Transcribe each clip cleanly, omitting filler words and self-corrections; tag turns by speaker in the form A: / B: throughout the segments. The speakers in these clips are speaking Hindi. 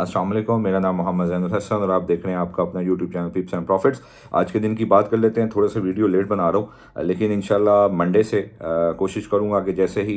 A: अस्सलाम वालेकुम, मेरा नाम मोहम्मद ज़ैनुल हसन और आप देख रहे हैं आपका अपना यूट्यूब चैनल पिप्स एंड प्रॉफिट्स। आज के दिन की बात कर लेते हैं। थोड़ा सा वीडियो लेट बना रहा हूँ, लेकिन इंशाल्लाह मंडे से कोशिश करूँगा कि जैसे ही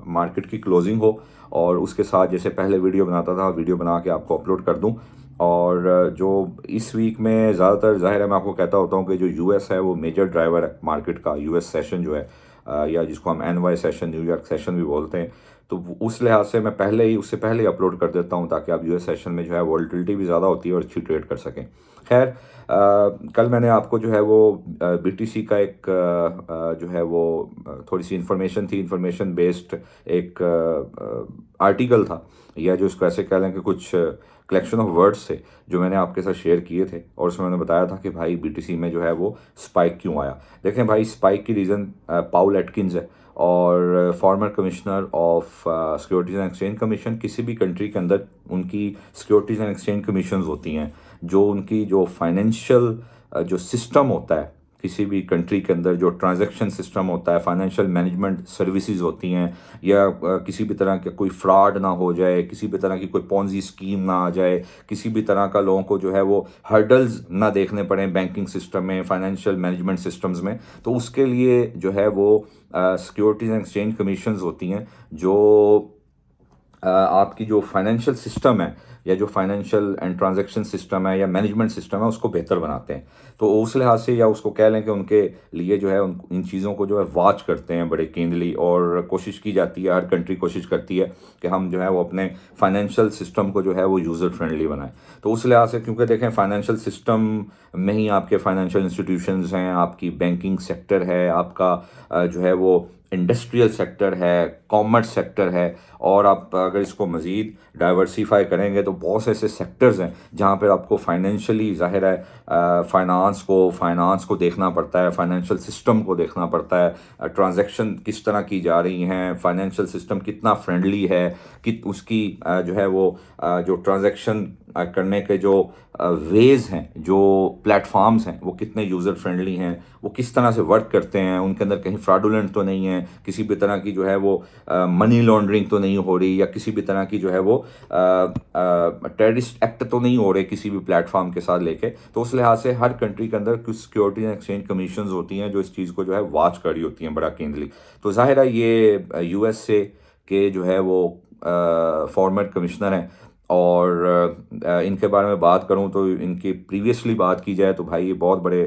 A: मार्केट की क्लोजिंग हो और उसके साथ जैसे पहले वीडियो बनाता था, वीडियो बना के आपको अपलोड कर दूँ। और जो इस वीक में ज़्यादातर ज़ाहिर है, मैं आपको कहता होता हूँ कि जो यूएस है वो मेजर ड्राइवर है मार्केट का। यूएस सेशन जो है या जिसको हम एनवाई सेशन, न्यूयॉर्क सेशन भी बोलते हैं, तो उस लिहाज से मैं पहले ही उससे पहले ही अपलोड कर देता हूँ ताकि आप यूएस सेशन में जो है वॉलेटिलिटी भी ज़्यादा होती है और अच्छी ट्रेड कर सकें। खैर, कल मैंने आपको जो है वो बीटीसी का एक जो है वो थोड़ी सी इन्फॉर्मेशन थी, इन्फॉर्मेशन बेस्ड एक आर्टिकल था, या जो इसको ऐसे कह लें कि कुछ कलेक्शन ऑफ वर्ड्स थे जो मैंने आपके साथ शेयर किए थे, और उसमें मैंने बताया था कि भाई बीटीसी में जो है वो स्पाइक क्यों आया। देखें भाई, स्पाइक की रीज़न पाउल एटकिंस है, और farmer commissioner of securities and exchange commission. किसी भी कंट्री के अंदर उनकी सिक्योरिटीज़ एंड एक्सचेंज कमीशन होती हैं, जो उनकी जो फाइनेंशियल जो सिस्टम होता है किसी भी कंट्री के अंदर, जो ट्रांजैक्शन सिस्टम होता है, फाइनेंशियल मैनेजमेंट सर्विसेज होती हैं, या किसी भी तरह का कोई फ्रॉड ना हो जाए, किसी भी तरह की कोई पॉन्जी स्कीम ना आ जाए, किसी भी तरह का लोगों को जो है वो हर्डल्स ना देखने पड़े बैंकिंग सिस्टम में, फाइनेंशियल मैनेजमेंट सिस्टम्स में, तो उसके लिए जो है वो सिक्योरिटीज़ एंड एक्सचेंज कमीशंस होती हैं, जो आपकी जो फाइनेंशियल सिस्टम है, या जो फाइनेंशियल एंड ट्रांजैक्शन सिस्टम है या मैनेजमेंट सिस्टम है, उसको बेहतर बनाते हैं। तो उस लिहाज से, या उसको कह लें कि उनके लिए जो है इन चीज़ों को जो है वॉच करते हैं बड़े केंद्रली, और कोशिश की जाती है, हर कंट्री कोशिश करती है कि हम जो है वो अपने फाइनेंशियल सिस्टम को जो है वो यूज़र फ्रेंडली बनाएं। तो उस लिहाज से, क्योंकि देखें फाइनेंशियल सिस्टम में ही आपके फाइनेंशियल इंस्टीट्यूशंस हैं, आपकी बैंकिंग सेक्टर है, आपका जो है वो इंडस्ट्रियल सेक्टर है, कॉमर्स सेक्टर है, और आप अगर इसको मज़ीद डाइवर्सिफाई करेंगे तो बहुत से ऐसे सेक्टर्स हैं जहाँ पर आपको फाइनेंशियली ज़ाहिर है फाइनेंस को देखना पड़ता है, फाइनेंशियल सिस्टम को देखना पड़ता है, ट्रांजैक्शन किस तरह की जा रही हैं, फाइनेंशियल सिस्टम कितना फ्रेंडली है, कि उसकी जो है वो जो ट्रांजैक्शन करने के जो वेज़ हैं, जो प्लेटफॉर्म्स हैं, वो कितने यूज़र फ्रेंडली हैं, वो किस तरह से वर्क करते हैं, उनके अंदर कहीं फ्रॉडुलेंट तो नहीं है, किसी भी तरह की जो है वो मनी लॉन्ड्रिंग तो नहीं हो रही, या किसी भी तरह की जो है वो टेररिस्ट एक्ट तो नहीं हो रहे किसी भी प्लेटफॉर्म के साथ लेके। तो उस लिहाज से हर कंट्री के अंदर कुछ सिक्योरिटी एंड एक्सचेंज कमीशंस होती हैं जो इस चीज़ को जो है वॉच कर रही होती हैं बड़ा केंद्रली। तो ज़ाहिर है ये यूएसए के जो है वो फॉर्मर कमिश्नर हैं, और इनके बारे में बात करूं तो इनकी प्रीवियसली बात की जाए तो भाई ये बहुत बड़े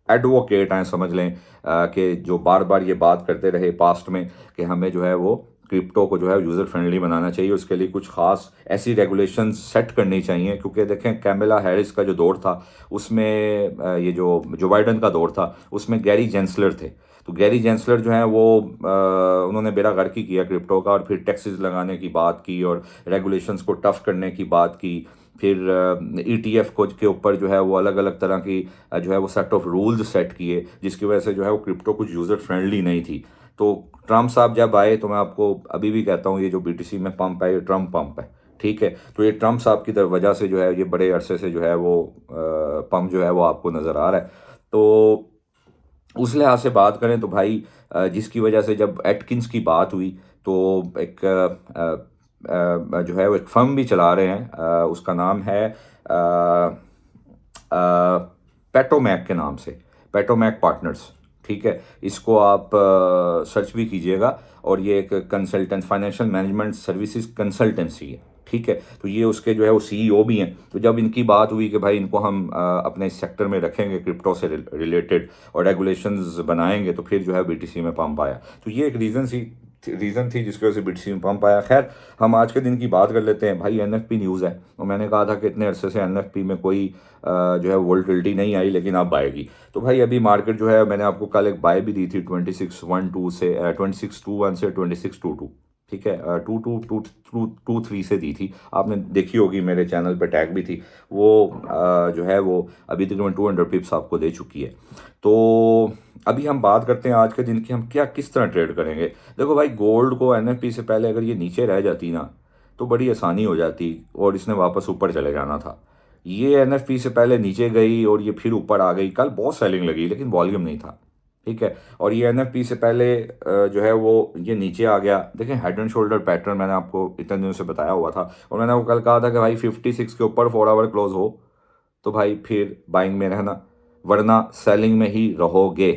A: एडवोकेट हैं, समझ लें, कि जो बार बार ये बात करते रहे पास्ट में कि हमें जो है वो क्रिप्टो को जो है यूज़र फ्रेंडली बनाना चाहिए, उसके लिए कुछ खास ऐसी रेगुलेशंस सेट करनी चाहिए। क्योंकि देखें, कैमला हैरिस का जो दौर था उसमें ये जो बाइडन का दौर था उसमें गैरी जेंसलर थे। तो गैरी जेंसलर जो है वो उन्होंने बेड़ा गर्क ही किया क्रिप्टो का, और फिर टैक्सेस लगाने की बात की और रेगुलेशंस को टफ करने की बात की। फिर ईटीएफ को के ऊपर जो है वो अलग अलग तरह की जो है वो सेट ऑफ रूल्स सेट किए, जिसकी वजह से जो है वो क्रिप्टो कुछ यूज़र फ्रेंडली नहीं थी। तो ट्रम्प साहब जब आए, तो मैं आपको अभी भी कहता हूँ, ये जो बीटीसी में पंप है ये ट्रम्प पंप है, ठीक है। तो ये ट्रम्प साहब की वजह से जो है ये बड़े अरसे से जो है वो पंप जो है वो आपको नज़र आ रहा है। तो उस लिहाज से बात करें तो भाई जिसकी वजह से जब एटकिंस की बात हुई, तो एक जो है वो एक फर्म भी चला रहे हैं, उसका नाम है पेटोमैक के नाम से, पेटोमैक पार्टनर्स, ठीक है। इसको आप सर्च भी कीजिएगा, और ये एक consultant financial management services consultancy है, ठीक है। तो ये उसके जो है वो सीईओ भी हैं। तो जब इनकी बात हुई कि भाई इनको हम अपने सेक्टर में रखेंगे क्रिप्टो से रिलेटेड और रेगुलेशंस बनाएंगे, तो फिर जो है बीटीसी में पंप आया। तो ये एक रीज़न थी जिसकी वजह से बीटीसी में पंप आया। खैर, हम आज के दिन की बात कर लेते हैं। भाई एनएफपी न्यूज़ है, और मैंने कहा था कि इतने अरसे से एनएफपी में कोई जो है वोल्टिलिटी नहीं आई, लेकिन अब आएगी। तो भाई अभी मार्केट जो है, मैंने आपको कल एक बाय भी दी थी 2612 से 2621 से 2622, ठीक है, 2223 से दी थी। आपने देखी होगी, मेरे चैनल पे टैग भी थी वो, जो है वो अभी तकरीबन 200 पिप्स आपको दे चुकी है। तो अभी हम बात करते हैं आज के दिन की, हम क्या किस तरह ट्रेड करेंगे। देखो भाई, गोल्ड को एनएफपी से पहले अगर ये नीचे रह जाती ना, तो बड़ी आसानी हो जाती और इसने वापस ऊपर चले जाना था। ये एनएफपी से पहले नीचे गई और ये फिर ऊपर आ गई। कल बहुत सेलिंग लगी, लेकिन वॉल्यूम नहीं था, ठीक है। और ये एनएफपी से पहले जो है वो ये नीचे आ गया। देखें हेड एंड शोल्डर पैटर्न मैंने आपको इतने दिनों से बताया हुआ था, और मैंने आपको कल कहा था कि भाई 56 के ऊपर 4 आवर क्लोज हो तो भाई फिर बाइंग में रहना, वरना सेलिंग में ही रहोगे।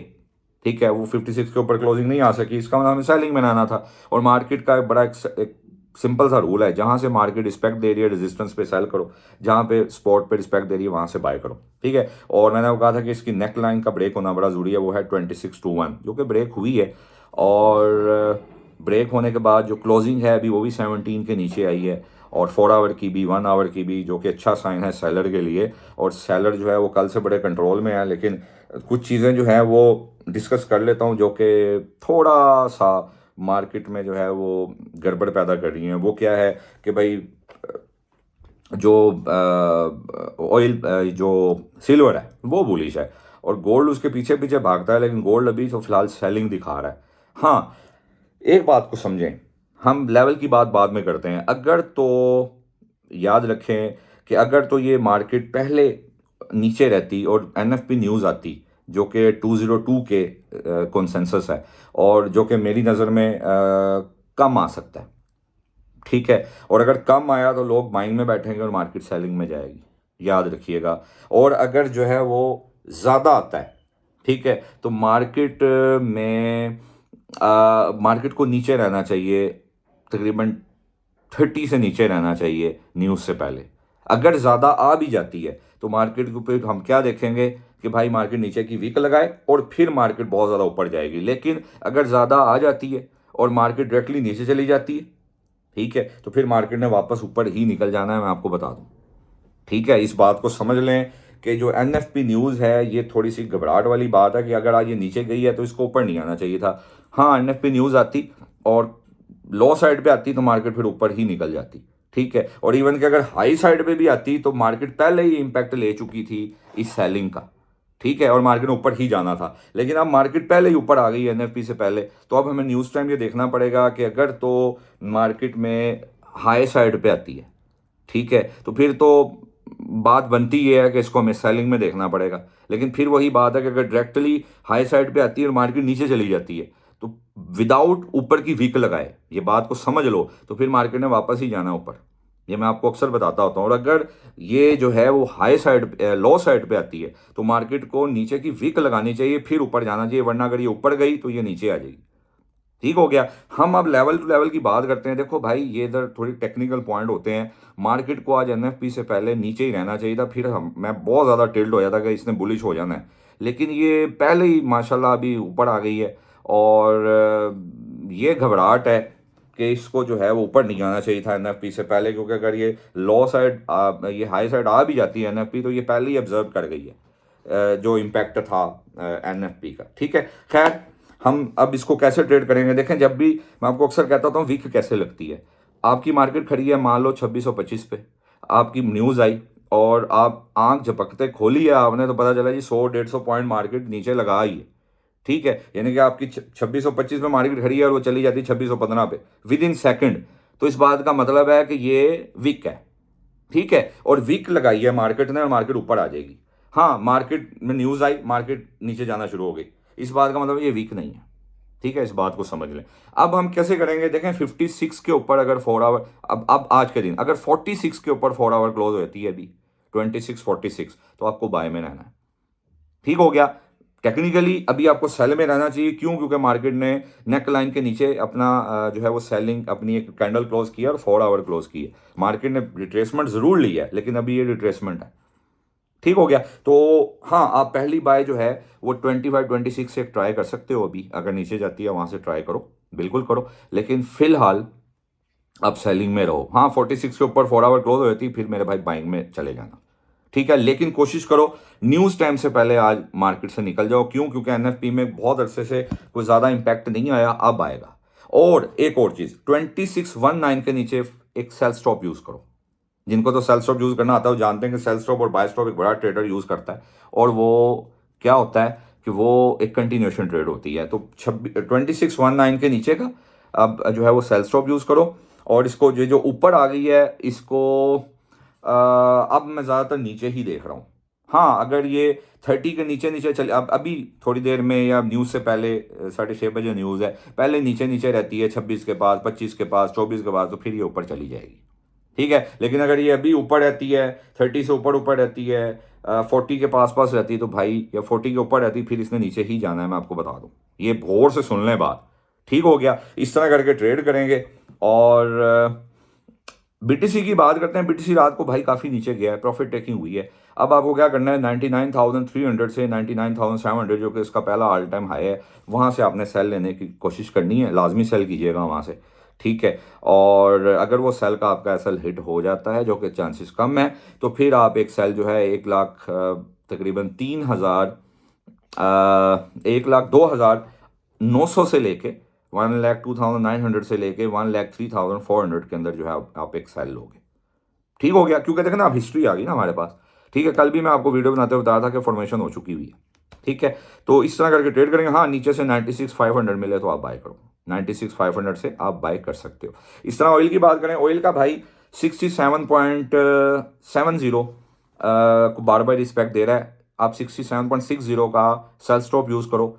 A: ठीक है, वो 56 के ऊपर क्लोजिंग नहीं आ सकी, इसका मतलब हमें सेलिंग में आना था। और मार्केट का एक बड़ा एक सिंपल सा रूल है, जहां से मार्केट रिस्पेक्ट दे रही है रेजिस्टेंस पे सेल करो, जहां पे स्पॉट पे रिस्पेक्ट दे रही है वहां से बाय करो। ठीक है। और मैंने आपको कहा था कि इसकी नेक लाइन का ब्रेक होना बड़ा जरूरी है, वो है 2621, जो कि ब्रेक हुई है। और ब्रेक होने के बाद जो क्लोजिंग है अभी वो भी 17 के नीचे आई है, और 4 आवर की भी 1 आवर की भी, जो कि अच्छा साइन है सेलर के लिए। और सेलर जो है वो कल से बड़े कंट्रोल में है, लेकिन कुछ चीज़ें जो है वो डिस्कस कर लेता हूँ जो कि थोड़ा सा मार्केट में जो है वो गड़बड़ पैदा कर रही हैं। वो क्या है कि भाई जो ऑयल जो सिल्वर है वो बुलिश है, और गोल्ड उसके पीछे पीछे भागता है, लेकिन गोल्ड अभी तो फिलहाल सेलिंग दिखा रहा है। हाँ, एक बात को समझें, हम लेवल की बात बाद में करते हैं। अगर तो याद रखें कि अगर तो ये मार्केट पहले नीचे रहती और एनएफपी न्यूज़ आती, जो कि 202 के कॉन्सेंसस है, और जो कि मेरी नज़र में कम आ सकता है। ठीक है। और अगर कम आया तो लोग बाइंग में बैठेंगे और मार्केट सेलिंग में जाएगी, याद रखिएगा। और अगर जो है वो ज़्यादा आता है, ठीक है, तो मार्केट में मार्केट को नीचे रहना चाहिए, तकरीबन 30 से नीचे रहना चाहिए न्यूज़ से पहले। अगर ज़्यादा आ भी जाती है तो मार्केट के ऊपर हम क्या देखेंगे कि भाई मार्केट नीचे की वीक लगाए और फिर मार्केट बहुत ज़्यादा ऊपर जाएगी। लेकिन अगर ज़्यादा आ जाती है और मार्केट डायरेक्टली नीचे चली जाती है, ठीक है, तो फिर मार्केट ने वापस ऊपर ही निकल जाना है, मैं आपको बता दूं। ठीक है, इस बात को समझ लें कि जो एनएफपी न्यूज़ है ये थोड़ी सी घबराहट वाली बात है कि अगर आज ये नीचे गई है तो इसको ऊपर नहीं आना चाहिए था। हाँ, एनएफपी न्यूज़ आती और लो साइड पे आती तो मार्केट फिर ऊपर ही निकल जाती। ठीक है। और इवन कि अगर हाई साइड पे भी आती तो मार्केट पहले ही इम्पैक्ट ले चुकी थी इस सेलिंग का। ठीक है, और मार्केट ऊपर ही जाना था, लेकिन अब मार्केट पहले ही ऊपर आ गई एनएफपी से पहले। तो अब हमें न्यूज़ टाइम ये देखना पड़ेगा कि अगर तो मार्केट में हाई साइड पे आती है, ठीक है, तो फिर तो बात बनती ये है कि इसको हमें सेलिंग में देखना पड़ेगा। लेकिन फिर वही बात है कि अगर डायरेक्टली हाई साइड पे आती है और मार्केट नीचे चली जाती है तो विदाउट ऊपर की वीक लगाए, ये बात को समझ लो, तो फिर मार्केट ने वापस ही जाना ऊपर। ये मैं आपको अक्सर बताता होता हूँ। और अगर ये जो है वो हाई साइड लो साइड पे आती है तो मार्केट को नीचे की वीक लगानी चाहिए, फिर ऊपर जाना चाहिए, वरना अगर ये ऊपर गई तो ये नीचे आ जाएगी। ठीक हो गया। हम अब लेवल टू लेवल की बात करते हैं। देखो भाई, ये इधर थोड़ी टेक्निकल पॉइंट होते हैं। मार्केट को आज एनएफपी से पहले नीचे ही रहना चाहिए था, फिर मैं बहुत ज़्यादा टिल्ड हो जाता कि इसने बुलिश हो जाना है, लेकिन ये पहले ही माशाल्लाह अभी ऊपर आ गई है। और ये घबराहट है कि इसको जो है वो ऊपर नहीं आना चाहिए था एनएफपी से पहले, क्योंकि अगर ये लो साइड ये हाई साइड आ भी जाती है एनएफपी तो ये पहले ही ऑब्जर्व कर गई है जो इम्पैक्ट था एनएफपी का। ठीक है। खैर, हम अब इसको कैसे ट्रेड करेंगे, देखें, जब भी मैं आपको अक्सर कहता हूँ वीक कैसे लगती है। आपकी मार्केट खड़ी है मान लो 2625 पे, आपकी न्यूज़ आई और आप आंख झपकते खोली है आपने तो पता चला जी 100-150 पॉइंट मार्केट नीचे लगा ही है। ठीक है, यानी कि आपकी 2625 में मार्केट खड़ी है और वो चली जाती है 2615 पे विद इन सेकेंड। तो इस बात का मतलब है कि ये वीक है। ठीक है, और वीक लगाई है मार्केट ने और मार्केट ऊपर आ जाएगी। हाँ, मार्केट में न्यूज़ आई, मार्केट नीचे जाना शुरू हो गई, इस बात का मतलब ये वीक नहीं है। ठीक है, इस बात को समझ लें। अब हम कैसे करेंगे, देखें 56 के ऊपर अगर 4 आवर, अब आज के दिन अगर 46 के ऊपर 4 आवर क्लोज होती है अभी 2646, तो आपको बाय में रहना है। ठीक हो गया। टेक्निकली अभी आपको सेल में रहना चाहिए, क्यों? क्योंकि मार्केट ने नेक लाइन के नीचे अपना जो है वो सेलिंग अपनी एक कैंडल क्लोज किया और 4 आवर क्लोज की है। मार्केट ने रिट्रेसमेंट जरूर ली है, लेकिन अभी ये रिट्रेसमेंट है। ठीक हो गया। तो हाँ, आप पहली बाय जो है वो 25-26 से ट्राई कर सकते हो। अभी अगर नीचे जाती है वहां से ट्राई करो, बिल्कुल करो, लेकिन फिलहाल आप सेलिंग में रहो। हाँ, 46 के ऊपर 4 आवर क्लोज हो जाती फिर मेरे भाई बाइंग में चले जाना। ठीक है, लेकिन कोशिश करो न्यूज़ टाइम से पहले आज मार्केट से निकल जाओ। क्यों? क्योंकि एनएफपी में बहुत अरसे से कोई ज़्यादा इंपैक्ट नहीं आया, अब आएगा। और एक और चीज़, 2619 के नीचे एक सेल स्टॉप यूज़ करो। जिनको तो सेल स्टॉप यूज़ करना आता है वो जानते हैं कि सेल स्टॉप और बाय स्टॉप एक बड़ा ट्रेडर यूज़ करता है, और वो क्या होता है कि वो एक कंटिन्यूएशन ट्रेड होती है। तो 2619 के नीचे का अब जो है वो सेल स्टॉप यूज़ करो। और इसको जो ऊपर आ गई है इसको अब मैं ज़्यादातर नीचे ही देख रहा हूँ। हाँ, अगर ये 30 के नीचे नीचे चले, अब अभी थोड़ी देर में या न्यूज़ से पहले 6:30 बजे न्यूज़ है, पहले नीचे नीचे रहती है 26 के पास, 25 के पास, 24 के पास, तो फिर ये ऊपर चली जाएगी। ठीक है, लेकिन अगर ये अभी ऊपर रहती है, 30 से ऊपर ऊपर रहती है, 40 के पास पास रहती है, तो भाई, या 40 के ऊपर रहती है, फिर इसने नीचे ही जाना है, मैं आपको बता दूं। ये गौर से सुन लें बात। ठीक हो गया, इस तरह करके ट्रेड करेंगे। और बीटीसी की बात करते हैं। बीटीसी रात को भाई काफ़ी नीचे गया है, प्रॉफिट टेकिंग हुई है। अब आपको क्या करना है, 99,300 से 99,700 जो कि इसका पहला ऑल टाइम हाई है, वहाँ से आपने सेल लेने की कोशिश करनी है, लाजमी सेल कीजिएगा वहाँ से। ठीक है, और अगर वो सेल का आपका एसएल हिट हो जाता है, जो कि चांसेस कम है, तो फिर आप एक सेल जो है 1 लाख तकरीबन 3,000, 1,02,900 से लेके 1,02,900 से लेके 1,03,400 के अंदर जो है आप एक सेल लोगे। ठीक हो गया, क्योंकि देखें ना, अब हिस्ट्री आ गई ना हमारे पास। ठीक है, कल भी मैं आपको वीडियो बनाते हुए बताया था कि फॉर्मेशन हो चुकी हुई है। ठीक है, तो इस तरह करके ट्रेड करेंगे। हाँ, नीचे से 96,500 मिले तो आप बाय करो, 96,500 से आप बाय कर सकते हो। इस तरह ऑयल की बात करें, ऑयल का भाई 67.70 को बार बार रिस्पेक्ट दे रहा है। आप 67.60 का सेल स्टॉप यूज़ करो।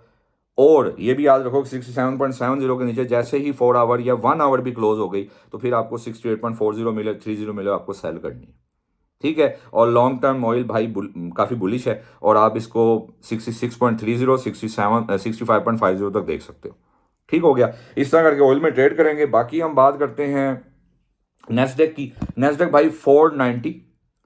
A: और ये भी याद रखो कि 67.70 के नीचे जैसे ही 4 आवर या 1 आवर भी क्लोज हो गई, तो फिर आपको 68.40 मिले, 30 मिले, आपको सेल करनी है। ठीक है, और लॉन्ग टर्म ऑयल भाई काफ़ी बुलिश है, और आप इसको 66.30, 67, 65.50 तक देख सकते हो। ठीक हो गया, इस तरह करके ऑयल में ट्रेड करेंगे। बाकी हम बात करते हैं नेस्डेक की। नेस्डेक भाई 490,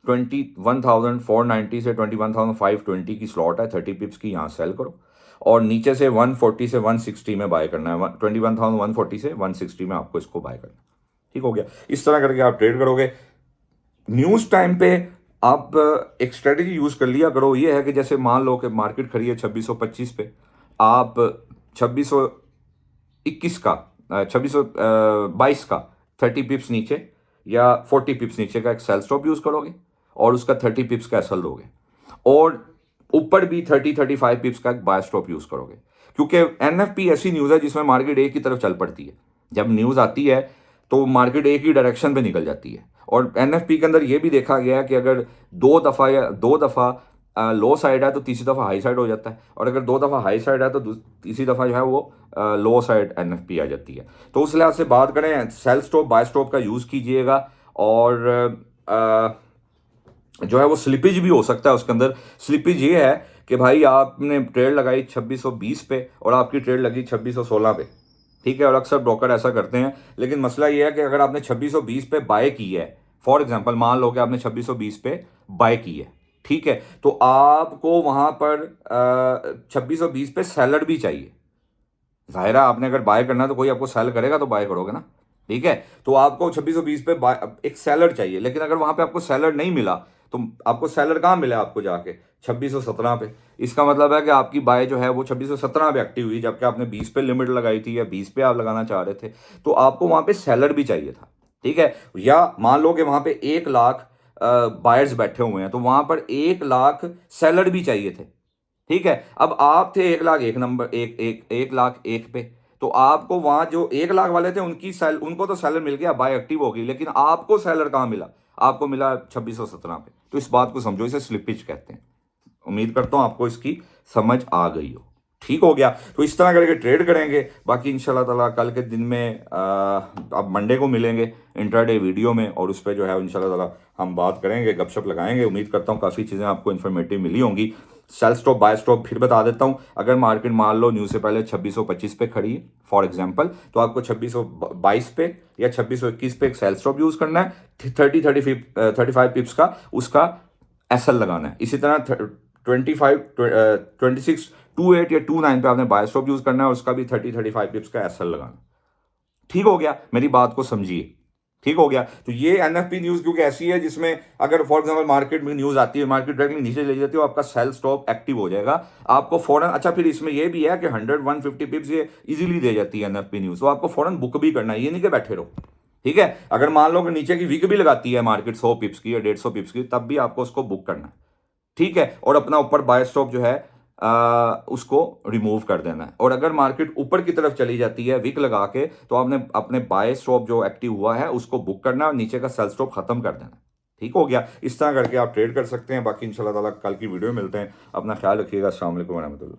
A: 21,490 से 21,520 की स्लॉट है, 30 पिप्स की, यहाँ सेल करो। और नीचे से 140 से 160 में बाय करना है, 21,140 से 160 में आपको इसको बाय करना है। ठीक हो गया, इस तरह करके आप ट्रेड करोगे। न्यूज़ टाइम पे आप एक स्ट्रेटेजी यूज़ कर लिया करो। ये है कि जैसे मान लो कि मार्केट खड़ी है 2625 पे, आप 2621 का, 2622 का 30 पिप्स नीचे या 40 पिप्स नीचे का एक सेल स्टॉप यूज़ करोगे, और उसका 30 पिप्स का एसएल दोगे, और ऊपर भी 30-35 पिप्स का एक बाय स्टॉप यूज़ करोगे। क्योंकि एनएफपी ऐसी न्यूज़ है जिसमें मार्केट एक ही तरफ चल पड़ती है। जब न्यूज़ आती है तो मार्केट एक ही डायरेक्शन पे निकल जाती है। और एनएफपी के अंदर ये भी देखा गया है कि अगर दो दफ़ा लो साइड है तो तीसरी दफ़ा हाई साइड हो जाता है, और अगर 2 दफ़ा हाई साइड है तो तीसरी दफ़ा जो है वो लो साइड एनएफपी आ जाती है। तो उस लिहाज से बात करें, सेल स्टॉप बाय स्टॉप का यूज़ कीजिएगा। और जो है वो स्लिपेज भी हो सकता है उसके अंदर। स्लिपेज ये है कि भाई आपने ट्रेड लगाई 2620 पे और आपकी ट्रेड लगी 2616 पे। ठीक है, और अक्सर ब्रोकर ऐसा करते हैं, लेकिन मसला ये है कि अगर आपने 2620 पे बाय की है, फॉर एग्जांपल मान लो कि आपने 2620 पे बाय की है, ठीक है, तो आपको वहां पर 2620 पे सेलर भी चाहिए। जाहिर है, आपने अगर बाय करना है तो कोई आपको सेल करेगा तो बाय करोगे ना। ठीक है, तो आपको 2620 पे एक सेलर चाहिए, लेकिन अगर वहां पे आपको सेलर नहीं मिला, तो आपको सेलर कहाँ मिला, आपको जाके 2617 पे। इसका मतलब है कि आपकी बाय जो है वो 2617 पे एक्टिव हुई, जबकि आपने 20 पे लिमिट लगाई थी या 20 पे आप लगाना चाह रहे थे, तो आपको वहां पे सेलर भी चाहिए था। ठीक है, या मान लो कि वहां पे 1 लाख बायर्स बैठे हुए हैं, तो वहां पर 1 लाख सेलर भी चाहिए थे। ठीक है, अब आप थे 1 लाख 1 नंबर, 1 लाख 1 पे, तो आपको वहां जो 1 लाख वाले थे उनको तो सेलर मिल गया, बाय एक्टिव हो गई, लेकिन आपको सेलर कहाँ मिला, आपको मिला 2617 पे। तो इस बात को समझो, इसे स्लिपेज कहते हैं। उम्मीद करता हूं आपको इसकी समझ आ गई हो। ठीक हो गया, तो इस तरह करके ट्रेड करेंगे। बाकी इंशाल्लाह ताला कल के दिन में अब मंडे को मिलेंगे इंट्राडे वीडियो में, और उस पर जो है इंशाल्लाह ताला हम बात करेंगे, गपशप लगाएंगे। उम्मीद करता हूँ काफ़ी चीज़ें आपको इन्फॉर्मेटिव मिली होंगी। सेल स्टॉप बाय स्टॉप फिर बता देता हूँ। अगर मार्केट मान लो न्यूज़ से पहले 2625 पे खड़ी है फॉर एग्जांपल, तो आपको 2622 पे या 2621 पे एक सेल स्टॉप यूज़ करना है, 35 पिप्स का उसका एसएल लगाना है। इसी तरह 2628 या 29 पे आपने बाय स्टॉप यूज़ करना है, उसका भी 35 पिप्स का एसएल लगाना। ठीक हो गया, मेरी बात को समझिए। ठीक हो गया, तो ये एनएफपी न्यूज़ क्योंकि ऐसी है जिसमें अगर फॉर एग्जांपल मार्केट में न्यूज़ आती है, मार्केट डायरेक्टली नीचे ले जाती है, आपका सेल स्टॉप एक्टिव हो जाएगा आपको फौरन। अच्छा, फिर इसमें ये भी है कि 100-150 पिप्स ये इजीली दे जाती है एनएफपी न्यूज़, तो आपको फौरन बुक भी करना है, ये नहीं कि बैठे रहो। ठीक है, अगर मान लो कि नीचे की वीक भी लगाती है मार्केट 100 पिप्स की या 150 पिप्स की, तब भी आपको उसको बुक करना है। ठीक है, और अपना ऊपर बाय स्टॉप जो है उसको रिमूव कर देना है। और अगर मार्केट ऊपर की तरफ चली जाती है विक लगा के, तो आपने अपने बाय स्टॉप जो एक्टिव हुआ है उसको बुक करना है और नीचे का सेल स्टॉप खत्म कर देना है। ठीक हो गया। इस तरह करके आप ट्रेड कर सकते हैं। बाकी इंशाल्लाह ताला कल की वीडियो में मिलते हैं। अपना ख्याल रखिएगा। अस्सलाम वालेकुम वरहमतुल्लाह।